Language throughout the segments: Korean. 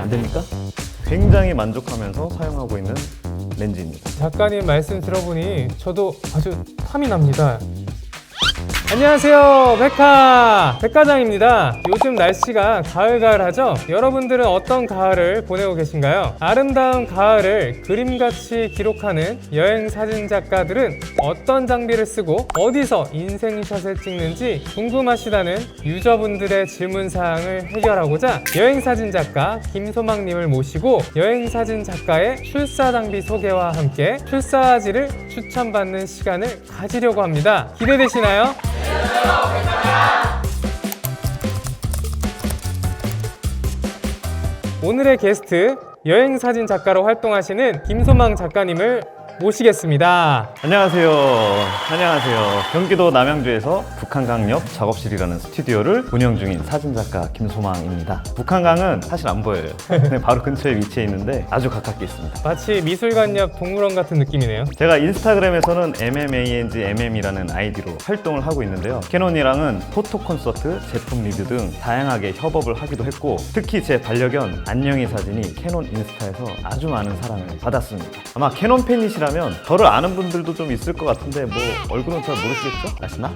안 됩니까? 굉장히 만족하면서 사용하고 있는 렌즈입니다. 작가님 말씀 들어보니 저도 아주 탐이 납니다. 안녕하세요, 백화장입니다. 요즘 날씨가 가을가을하죠? 여러분들은 어떤 가을을 보내고 계신가요? 아름다운 가을을 그림같이 기록하는 여행 사진 작가들은 어떤 장비를 쓰고 어디서 인생샷을 찍는지 궁금하시다는 유저분들의 질문사항을 해결하고자 여행사진 작가 김소망님을 모시고 여행사진 작가의 출사 장비 소개와 함께 출사지를 추천받는 시간을 가지려고 합니다. 기대되시나요? 오늘의 게스트 여행사진 작가로 활동하시는 김소망 작가님을 모시겠습니다. 안녕하세요. 경기도 남양주에서 북한강옆 작업실이라는 스튜디오를 운영 중인 사진작가 김소망입니다. 북한강은 사실 안 보여요. 바로 근처에 위치해 있는데 아주 가깝게 있습니다. 마치 미술관 옆 동물원 같은 느낌이네요. 제가 인스타그램에서는 MMANGMM이라는 아이디로 활동을 하고 있는데요. 캐논이랑은 포토 콘서트, 제품 리뷰 등 다양하게 협업을 하기도 했고, 특히 제 반려견 안녕이 사진이 캐논 인스타에서 아주 많은 사랑을 받았습니다. 아마 캐논 팬이시라면 저를 아는 분들도 좀 있을 것 같은데 뭐 얼굴은 잘 모르시겠죠? 아시나?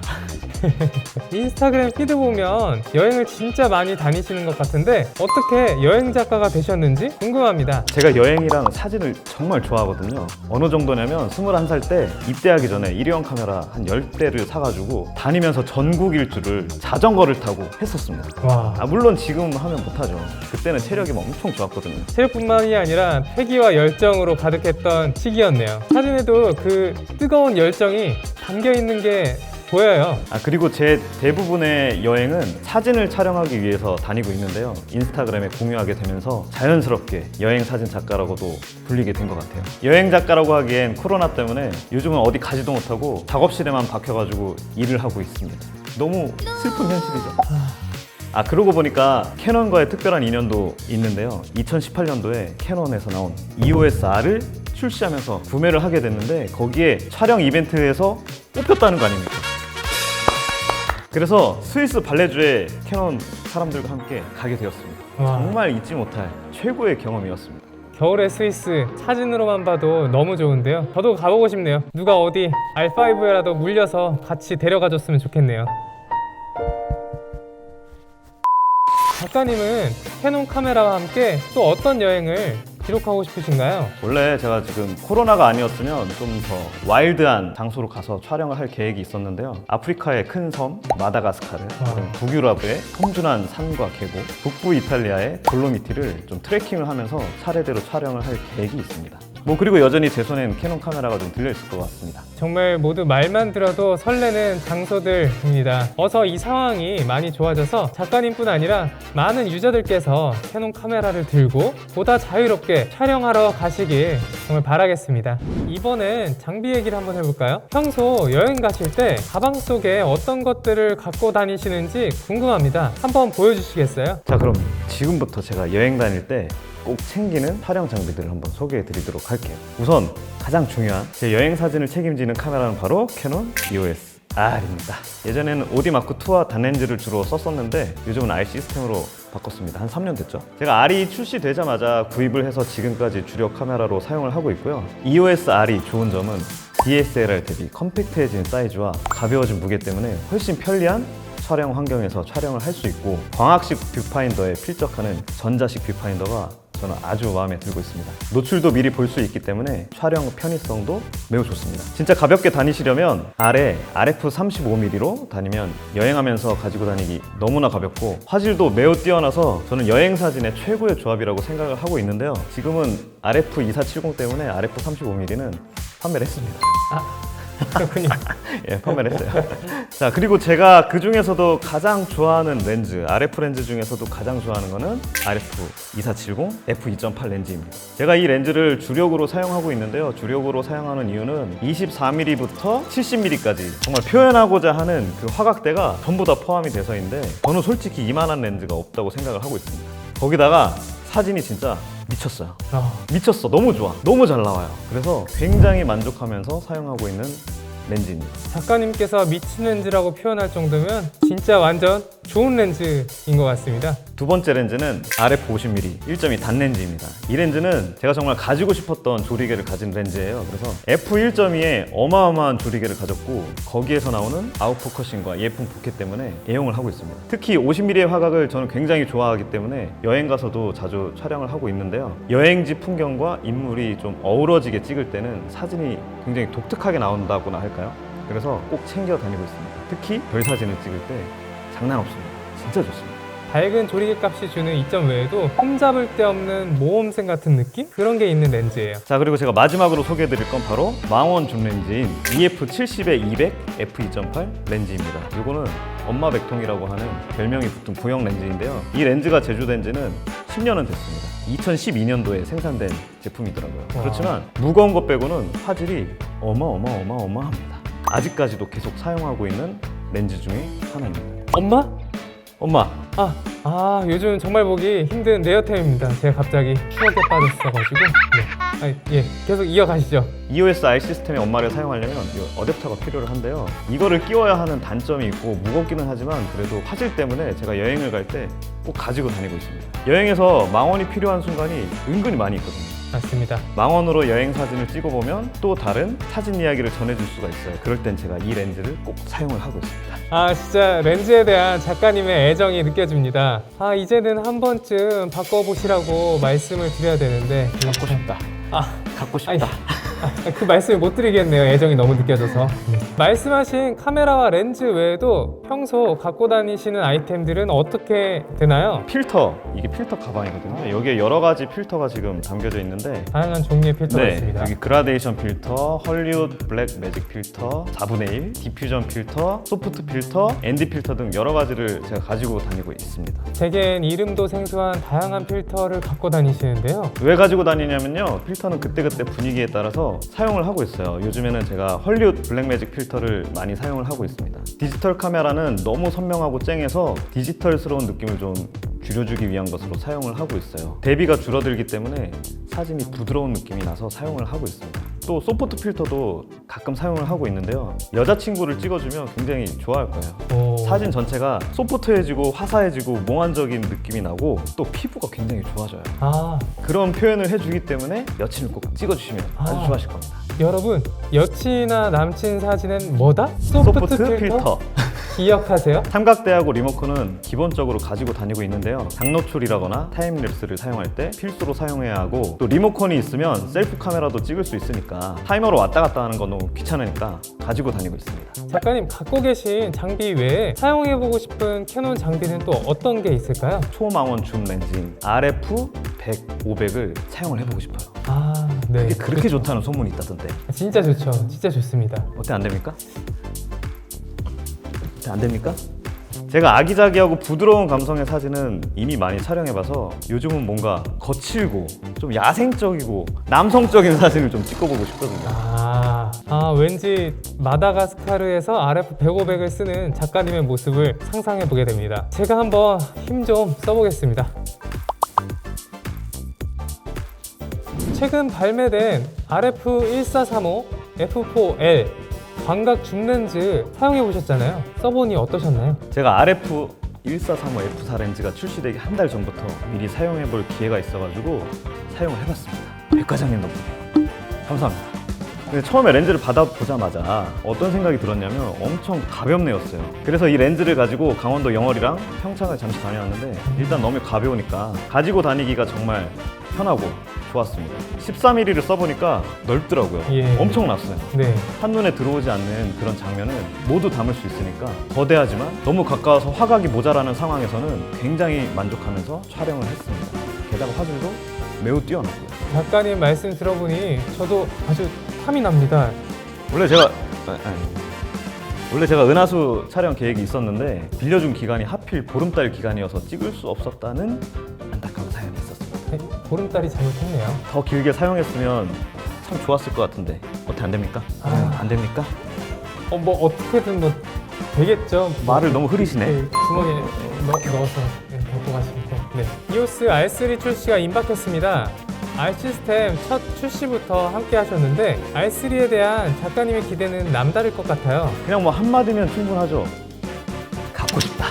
인스타그램 피드 보면 여행을 진짜 많이 다니시는 것 같은데 어떻게 여행 작가가 되셨는지 궁금합니다. 제가 여행이랑 사진을 정말 좋아하거든요. 어느 정도냐면 21살 때 입대하기 전에 일회용 카메라 한 10대를 사가지고 다니면서 전국 일주를 자전거를 타고 했었습니다. 와, 물론 지금 하면 못하죠. 그때는 체력이 엄청 좋았거든요. 체력뿐만이 아니라 패기와 열정으로 가득했던 시기였네요. 사진에도 그 뜨거운 열정이 담겨있는 게 보여요. 그리고 제 대부분의 여행은 사진을 촬영하기 위해서 다니고 있는데요. 인스타그램에 공유하게 되면서 자연스럽게 여행 사진 작가라고도 불리게 된 것 같아요. 여행 작가라고 하기엔 코로나 때문에 요즘은 어디 가지도 못하고 작업실에만 박혀가지고 일을 하고 있습니다. 너무 슬픈 현실이죠. 그러고 보니까 캐논과의 특별한 인연도 있는데요. 2018년도에 캐논에서 나온 EOS R을 출시하면서 구매를 하게 됐는데 거기에 촬영 이벤트에서 뽑혔다는 거 아닙니까? 그래서 스위스 발레주에 캐논 사람들과 함께 가게 되었습니다. 와. 정말 잊지 못할 최고의 경험이었습니다. 겨울의 스위스 사진으로만 봐도 너무 좋은데요. 저도 가보고 싶네요. 누가 어디 R5에라도 물려서 같이 데려가 줬으면 좋겠네요. 작가님은 캐논 카메라와 함께 또 어떤 여행을 기록하고 싶으신가요? 원래 제가 지금 코로나가 아니었으면 좀 더 와일드한 장소로 가서 촬영을 할 계획이 있었는데요. 아프리카의 큰 섬 마다가스카르, 그리고 북유럽의 험준한 산과 계곡, 북부 이탈리아의 돌로미티를 좀 트레킹을 하면서 차례대로 촬영을 할 계획이 있습니다. 그리고 여전히 제 손엔 캐논 카메라가 좀 들려있을 것 같습니다. 정말 모두 말만 들어도 설레는 장소들입니다. 어서 이 상황이 많이 좋아져서 작가님뿐 아니라 많은 유저들께서 캐논 카메라를 들고 보다 자유롭게 촬영하러 가시길 정말 바라겠습니다. 이번엔 장비 얘기를 한번 해볼까요? 평소 여행 가실 때 가방 속에 어떤 것들을 갖고 다니시는지 궁금합니다. 한번 보여주시겠어요? 자, 그럼 지금부터 제가 여행 다닐 때 꼭 챙기는 촬영 장비들을 한번 소개해 드리도록 할게요. 우선 가장 중요한 제 여행 사진을 책임지는 카메라는 바로 캐논 EOS R입니다. 예전에는 오디마크2와 단렌즈를 주로 썼었는데 요즘은 R 시스템으로 바꿨습니다. 한 3년 됐죠. 제가 R이 출시되자마자 구입을 해서 지금까지 주력 카메라로 사용을 하고 있고요. EOS R이 좋은 점은 DSLR 대비 컴팩트해진 사이즈와 가벼워진 무게 때문에 훨씬 편리한 촬영 환경에서 촬영을 할 수 있고, 광학식 뷰파인더에 필적하는 전자식 뷰파인더가 저는 아주 마음에 들고 있습니다. 노출도 미리 볼 수 있기 때문에 촬영 편의성도 매우 좋습니다. 진짜 가볍게 다니시려면 R에 RF35mm로 다니면 여행하면서 가지고 다니기 너무나 가볍고 화질도 매우 뛰어나서 저는 여행 사진의 최고의 조합이라고 생각을 하고 있는데요. 지금은 RF2470 때문에 RF35mm는 판매를 했습니다. 그렇군요. 예, 판매를 했어요. 자, 그리고 제가 그 중에서도 가장 좋아하는 렌즈, RF 렌즈 중에서도 가장 좋아하는 거는 RF2470 f2.8 렌즈입니다. 제가 이 렌즈를 주력으로 사용하고 있는데요. 주력으로 사용하는 이유는 24mm부터 70mm까지 정말 표현하고자 하는 그 화각대가 전부 다 포함이 돼서인데, 저는 솔직히 이만한 렌즈가 없다고 생각을 하고 있습니다. 거기다가 사진이 진짜 미쳤어요. 미쳤어. 너무 좋아. 너무 잘 나와요. 그래서 굉장히 만족하면서 사용하고 있는 렌즈입니다. 작가님께서 미친 렌즈라고 표현할 정도면 진짜 완전 좋은 렌즈인 것 같습니다. 두 번째 렌즈는 RF 50mm 1.2 단렌즈입니다. 이 렌즈는 제가 정말 가지고 싶었던 조리개를 가진 렌즈예요. 그래서 f1.2에 어마어마한 조리개를 가졌고 거기에서 나오는 아웃포커싱과 예쁜 부케 때문에 애용을 하고 있습니다. 특히 50mm의 화각을 저는 굉장히 좋아하기 때문에 여행 가서도 자주 촬영을 하고 있는데요. 여행지 풍경과 인물이 좀 어우러지게 찍을 때는 사진이 굉장히 독특하게 나온다고나 할까요? 그래서 꼭 챙겨 다니고 있습니다. 특히 별 사진을 찍을 때 장난 없습니다. 진짜 좋습니다. 밝은 조리개 값이 주는 이점 외에도 흠잡을 데 없는 모험생 같은 느낌? 그런 게 있는 렌즈예요. 자, 그리고 제가 마지막으로 소개해드릴 건 바로 망원 줌 렌즈인 EF70에 200 f2.8 렌즈입니다. 이거는 엄마 백통이라고 하는 별명이 붙은 구형 렌즈인데요. 이 렌즈가 제조된 지는 10년은 됐습니다. 2012년도에 생산된 제품이더라고요. 와. 그렇지만 무거운 것 빼고는 화질이 어마어마합니다. 아직까지도 계속 사용하고 있는 렌즈 중에 하나입니다. 엄마! 요즘 정말 보기 힘든 레어템입니다. 제가 갑자기 추억에 빠졌어가지고. 계속 이어가시죠. EOS R 시스템의 엄마를 사용하려면 이 어댑터가 필요를 한데요. 이거를 끼워야 하는 단점이 있고 무겁기는 하지만 그래도 화질 때문에 제가 여행을 갈 때 꼭 가지고 다니고 있습니다. 여행에서 망원이 필요한 순간이 은근히 많이 있거든요. 맞습니다. 망원으로 여행 사진을 찍어보면 또 다른 사진 이야기를 전해줄 수가 있어요. 그럴 땐 제가 이 렌즈를 꼭 사용을 하고 있습니다. 진짜 렌즈에 대한 작가님의 애정이 느껴집니다. 이제는 한 번쯤 바꿔보시라고 말씀을 드려야 되는데 갖고 싶다. 갖고 싶다. 아니, 그 말씀을 못 드리겠네요. 애정이 너무 느껴져서. 말씀하신 카메라와 렌즈 외에도 평소 갖고 다니시는 아이템들은 어떻게 되나요? 필터, 이게 필터 가방이거든요. 여기에 여러 가지 필터가 지금 담겨져 있는데 다양한 종류의 필터가 있습니다. 여기 그라데이션 필터, 헐리우드 블랙 매직 필터, 4분의 1, 디퓨전 필터, 소프트 필터, 앤디 필터 등 여러 가지를 제가 가지고 다니고 있습니다. 제겐 이름도 생소한 다양한 필터를 갖고 다니시는데요. 왜 가지고 다니냐면요, 필터는 그때그때 분위기에 따라서 사용을 하고 있어요. 요즘에는 제가 헐리우드 블랙 매직 필터를 많이 사용을 하고 있습니다. 디지털 카메라는 너무 선명하고 쨍해서 디지털스러운 느낌을 좀 줄여주기 위한 것으로 사용을 하고 있어요. 대비가 줄어들기 때문에 사진이 부드러운 느낌이 나서 사용을 하고 있습니다. 또 소프트 필터도 가끔 사용을 하고 있는데요. 여자친구를 찍어주면 굉장히 좋아할 거예요. 사진 전체가 소프트해지고 화사해지고 몽환적인 느낌이 나고 또 피부가 굉장히 좋아져요. 그런 표현을 해주기 때문에 여친을 꼭 찍어주시면 아주 좋아하실 겁니다. 여러분, 여친이나 남친 사진은 뭐다? 소프트 필터. 기억하세요? 삼각대하고 리모컨은 기본적으로 가지고 다니고 있는데요. 장노출이라거나 타임랩스를 사용할 때 필수로 사용해야 하고, 또 리모컨이 있으면 셀프 카메라도 찍을 수 있으니까 타이머로 왔다 갔다 하는 건 너무 귀찮으니까 가지고 다니고 있습니다. 작가님, 갖고 계신 장비 외에 사용해보고 싶은 캐논 장비는 또 어떤 게 있을까요? 초망원 줌 렌즈인 RF 100, 500을 사용을 해보고 싶어요. 네. 이게 그렇게 좋다는 소문이 있다던데. 진짜 좋죠. 진짜 좋습니다. 어때, 안 됩니까? 안 됩니까? 제가 아기자기하고 부드러운 감성의 사진은 이미 많이 촬영해봐서 요즘은 뭔가 거칠고 좀 야생적이고 남성적인 사진을 좀 찍어보고 싶거든요. 왠지 마다가스카르에서 RF 100-500을 쓰는 작가님의 모습을 상상해보게 됩니다. 제가 한번 힘 좀 써보겠습니다. 최근 발매된 RF1435 F4L 광각 줌렌즈 사용해보셨잖아요. 써보니 어떠셨나요? 제가 RF 1435 F4 렌즈가 출시되기 한 달 전부터 미리 사용해볼 기회가 있어가지고 사용을 해봤습니다. 백 과장님 덕분에 감사합니다. 근데 처음에 렌즈를 받아보자마자 어떤 생각이 들었냐면 엄청 가볍네였어요. 그래서 이 렌즈를 가지고 강원도 영월이랑 평창을 잠시 다녀왔는데 일단 너무 가벼우니까 가지고 다니기가 정말 편하고 좋았습니다. 13mm를 써보니까 넓더라고요. 엄청났어요. 네. 한눈에 들어오지 않는 그런 장면을 모두 담을 수 있으니까 거대하지만 너무 가까워서 화각이 모자라는 상황에서는 굉장히 만족하면서 촬영을 했습니다. 게다가 화질도 매우 뛰어났고요. 작가님 말씀 들어보니 저도 아주 탐이 납니다. 원래 제가 은하수 촬영 계획이 있었는데 빌려준 기간이 하필 보름달 기간이어서 찍을 수 없었다는 안타까운 사연이 있었습니다. 보름달이 잘못했네요. 더 길게 사용했으면 참 좋았을 것 같은데 어떻게 안 됩니까? 안 됩니까? 어떻게든 되겠죠. 말을 너무 흐리시네. 주머니에 넣어서 갖고 가시면. EOS R3 출시가 임박했습니다. R 시스템 첫 출시부터 함께 하셨는데 R3에 대한 작가님의 기대는 남다를 것 같아요. 그냥 뭐 한마디면 충분하죠. 갖고 싶다.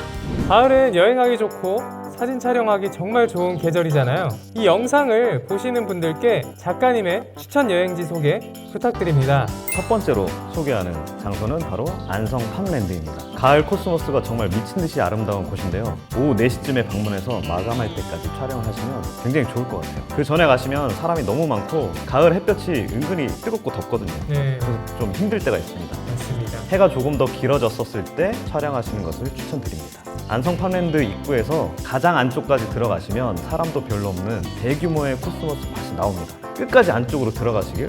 가을은 여행하기 좋고 사진 촬영하기 정말 좋은 계절이잖아요. 이 영상을 보시는 분들께 작가님의 추천 여행지 소개 부탁드립니다. 첫 번째로 소개하는 장소는 바로 안성 팜랜드입니다. 가을 코스모스가 정말 미친 듯이 아름다운 곳인데요. 오후 4시쯤에 방문해서 마감할 때까지 촬영을 하시면 굉장히 좋을 것 같아요. 그 전에 가시면 사람이 너무 많고 가을 햇볕이 은근히 뜨겁고 덥거든요. 네, 그래서 좀 힘들 때가 있습니다. 맞습니다. 해가 조금 더 길어졌었을 때 촬영하시는 것을 추천드립니다. 안성 팜랜드 입구에서 가장 안쪽까지 들어가시면 사람도 별로 없는 대규모의 코스모스 밭이 나옵니다. 끝까지 안쪽으로 들어가시길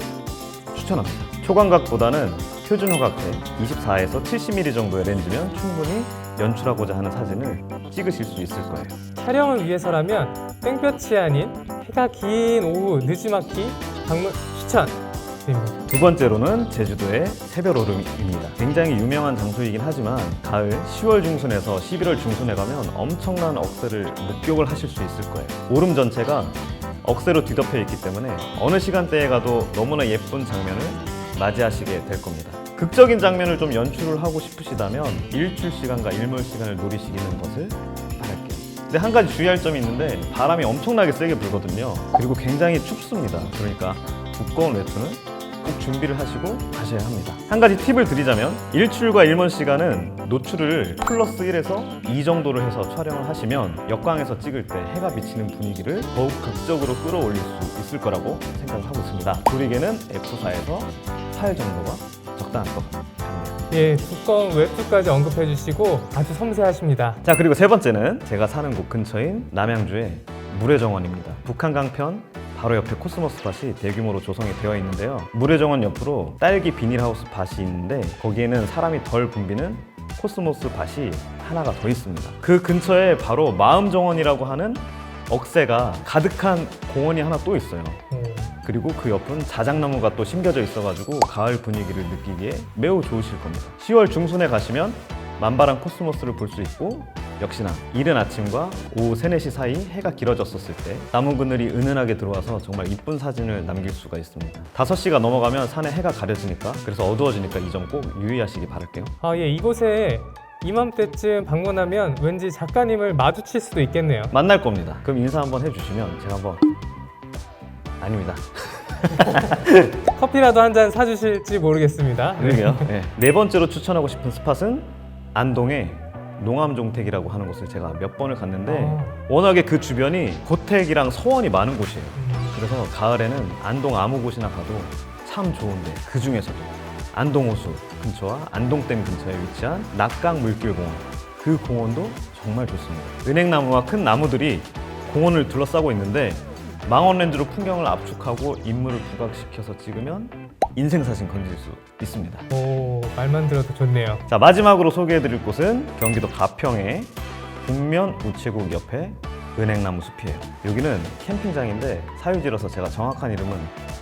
추천합니다. 초광각보다는 표준 호각대 24에서 70mm 정도의 렌즈면 충분히 연출하고자 하는 사진을 찍으실 수 있을 거예요. 촬영을 위해서라면 땡볕이 아닌 해가 긴 오후 늦지막히 방문 추천드립니다. 두 번째로는 제주도의 새별오름입니다. 굉장히 유명한 장소이긴 하지만 가을 10월 중순에서 11월 중순에 가면 엄청난 억새를 목격을 하실 수 있을 거예요. 오름 전체가 억새로 뒤덮여 있기 때문에 어느 시간대에 가도 너무나 예쁜 장면을 맞이하시게 될 겁니다. 극적인 장면을 좀 연출을 하고 싶으시다면 일출 시간과 일몰 시간을 노리시는 것을 바랄게요. 근데 한 가지 주의할 점이 있는데 바람이 엄청나게 세게 불거든요. 그리고 굉장히 춥습니다. 그러니까 두꺼운 외투는 꼭 준비를 하시고 가셔야 합니다. 한 가지 팁을 드리자면 일출과 일몰 시간은 노출을 플러스 1에서 2 정도를 해서 촬영을 하시면 역광에서 찍을 때 해가 비치는 분위기를 더욱 극적으로 끌어올릴 수 있을 거라고 생각을 하고 있습니다. 조리개는 F4에서 8 정도가 적당할 것 같네요. 예, 두꺼운 웹툰까지 언급해 주시고 아주 섬세하십니다. 자, 그리고 세 번째는 제가 사는 곳 근처인 남양주의 물회정원입니다. 북한강편 바로 옆에 코스모스 밭이 대규모로 조성이 되어 있는데요. 물회정원 옆으로 딸기 비닐하우스 밭이 있는데 거기에는 사람이 덜 붐비는 코스모스 밭이 하나가 더 있습니다. 그 근처에 바로 마음정원이라고 하는 억새가 가득한 공원이 하나 또 있어요. 그리고 그 옆은 자작나무가 또 심겨져 있어가지고 가을 분위기를 느끼기에 매우 좋으실 겁니다. 10월 중순에 가시면 만발한 코스모스를 볼 수 있고 역시나 이른 아침과 오후 3, 4시 사이 해가 길어졌었을 때 나무 그늘이 은은하게 들어와서 정말 이쁜 사진을 남길 수가 있습니다. 5시가 넘어가면 산에 해가 가려지니까, 그래서 어두워지니까 이 점 꼭 유의하시기 바랄게요. 예, 이곳에 이맘때쯤 방문하면 왠지 작가님을 마주칠 수도 있겠네요. 만날 겁니다. 그럼 인사 한번 해주시면 제가 한번... 아닙니다. 커피라도 한 잔 사주실지 모르겠습니다. 그러게요. 네. 네 번째로 추천하고 싶은 스팟은 안동의 농암종택이라고 하는 곳을 제가 몇 번을 갔는데 워낙에 그 주변이 고택이랑 서원이 많은 곳이에요. 그래서 가을에는 안동 아무 곳이나 가도 참 좋은데 그 중에서도 안동호수 근처와 안동댐 근처에 위치한 낙강 물길공원, 그 공원도 정말 좋습니다. 은행나무와 큰 나무들이 공원을 둘러싸고 있는데 망원렌즈로 풍경을 압축하고 인물을 부각시켜서 찍으면 인생사진 건질 수 있습니다. 오, 말만 들어도 좋네요. 자, 마지막으로 소개해드릴 곳은 경기도 가평의 북면 우체국 옆에 은행나무 숲이에요. 여기는 캠핑장인데 사유지라서 제가 정확한 이름은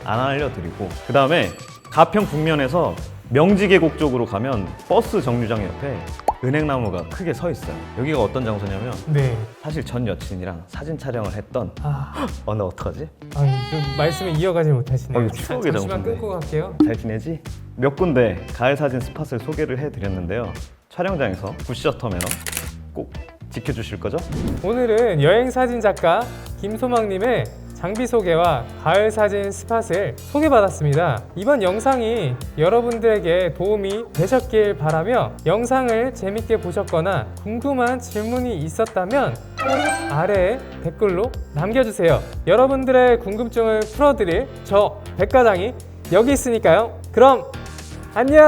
안 알려드리고, 그 다음에 가평 북면에서 명지계곡 쪽으로 가면 버스 정류장 옆에 은행나무가 크게 서 있어요. 여기가 어떤 장소냐면 네. 사실 전 여친이랑 사진 촬영을 했던 나 어떡하지? 좀 말씀을 이어가지 못하시네요. 이거 추억의 잠시만 장소인데. 끊고 갈게요. 잘 지내지? 몇 군데 가을 사진 스팟을 소개를 해드렸는데요. 촬영장에서 굿셔터 매너 꼭 지켜주실 거죠? 오늘은 여행사진 작가 김소망님의 장비 소개와 가을 사진 스팟을 소개받았습니다. 이번 영상이 여러분들에게 도움이 되셨길 바라며 영상을 재밌게 보셨거나 궁금한 질문이 있었다면 아래 댓글로 남겨주세요. 여러분들의 궁금증을 풀어드릴 저 백과장이 여기 있으니까요. 그럼 안녕!